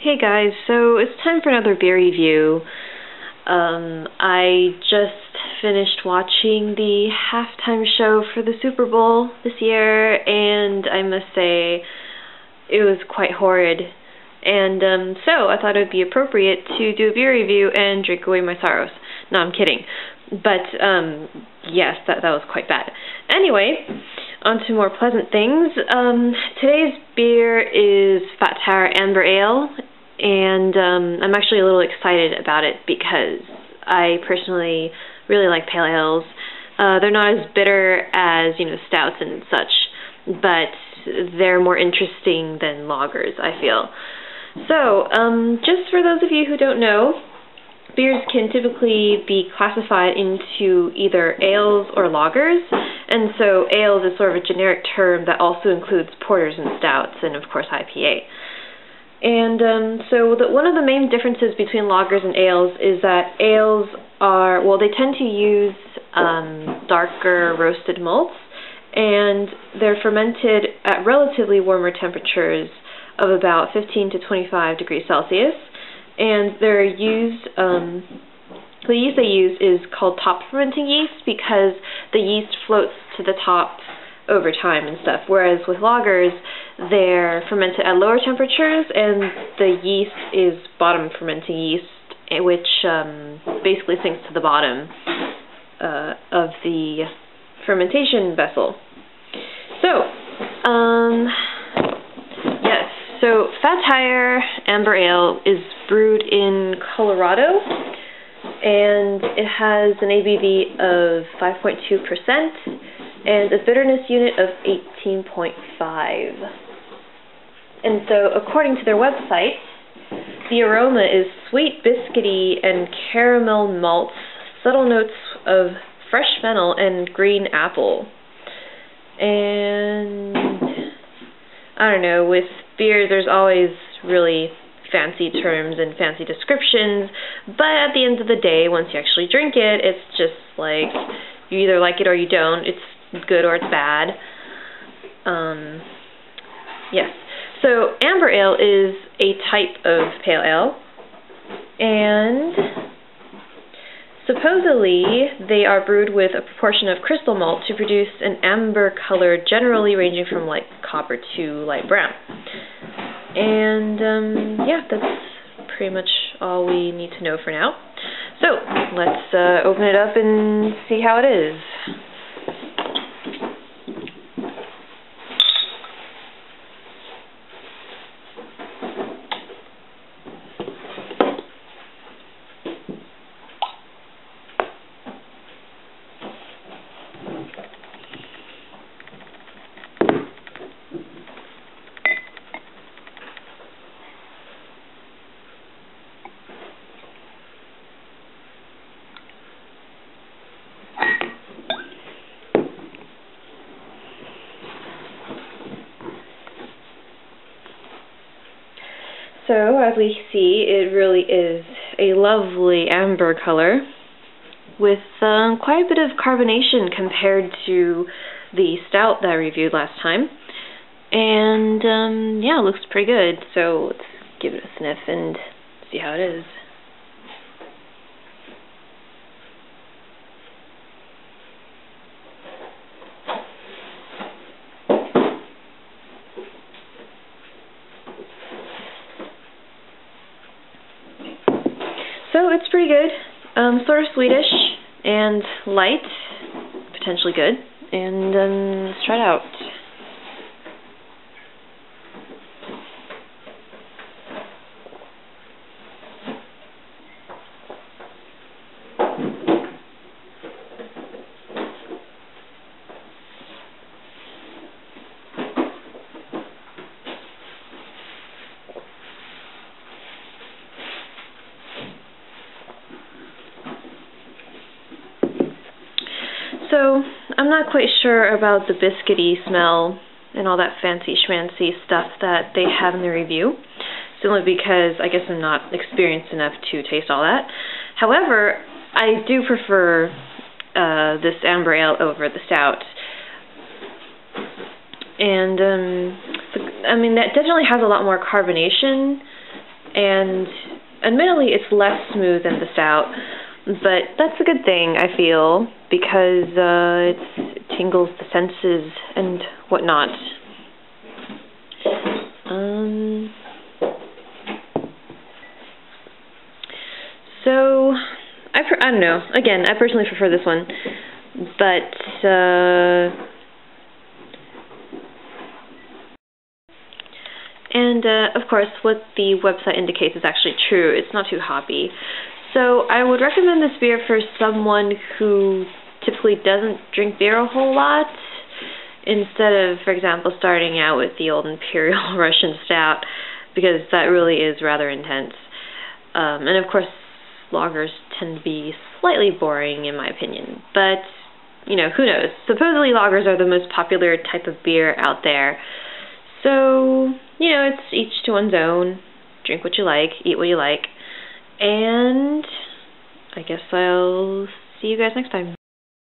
Hey guys, so it's time for another beer review. I just finished watching the halftime show for the Super Bowl this year, and I must say it was quite horrid. And so I thought it would be appropriate to do a beer review and drink away my sorrows. No, I'm kidding. But yes, that was quite bad. Anyway, on to more pleasant things. Today's beer is Fat Tire Amber Ale. And I'm actually a little excited about it because I personally really like pale ales. They're not as bitter as, stouts and such, but they're more interesting than lagers, I feel. So, just for those of you who don't know, beers can typically be classified into either ales or lagers, and so ales is sort of a generic term that also includes porters and stouts, and of course IPA. And so one of the main differences between lagers and ales is that ales they tend to use darker roasted malts, and they're fermented at relatively warmer temperatures of about 15 to 25 degrees Celsius, and they're used, the yeast they use is called top fermenting yeast because the yeast floats to the top over time and stuff, whereas with lagers, they're fermented at lower temperatures, and the yeast is bottom fermenting yeast, which basically sinks to the bottom of the fermentation vessel. So, yes, so Fat Tire Amber Ale is brewed in Colorado, and it has an ABV of 5.2%, and a bitterness unit of 18.5. And so, according to their website, the aroma is sweet, biscuity, and caramel malts, subtle notes of fresh fennel and green apple. And I don't know, with beer there's always really fancy terms and fancy descriptions, but at the end of the day, once you actually drink it, it's just like, you either like it or you don't. It's good or it's bad. Yes. So Amber Ale is a type of pale ale, and supposedly they are brewed with a proportion of crystal malt to produce an amber color, generally ranging from like copper to light brown. And yeah, that's pretty much all we need to know for now. So let's open it up and see how it is. So, as we see, it really is a lovely amber color with quite a bit of carbonation compared to the stout that I reviewed last time. And, yeah, it looks pretty good. So, let's give it a sniff and see how it is. So it's pretty good, sort of sweetish and light, potentially good, and let's try it out. So, I'm not quite sure about the biscuity smell and all that fancy schmancy stuff that they have in the review, simply because I guess I'm not experienced enough to taste all that. However, I do prefer this amber ale over the stout. And I mean, that definitely has a lot more carbonation, and admittedly it's less smooth than the stout, but that's a good thing, I feel, because it tingles the senses and whatnot. So, I don't know. Again, I personally prefer this one, but and of course, what the website indicates is actually true. It's not too hoppy. So I would recommend this beer for someone who typically doesn't drink beer a whole lot, instead of, for example, starting out with the old Imperial Russian Stout, because that really is rather intense. And of course, lagers tend to be slightly boring in my opinion, but, you know, who knows? Supposedly lagers are the most popular type of beer out there, so, you know, it's each to one's own. Drink what you like, eat what you like, and I guess I'll see you guys next time.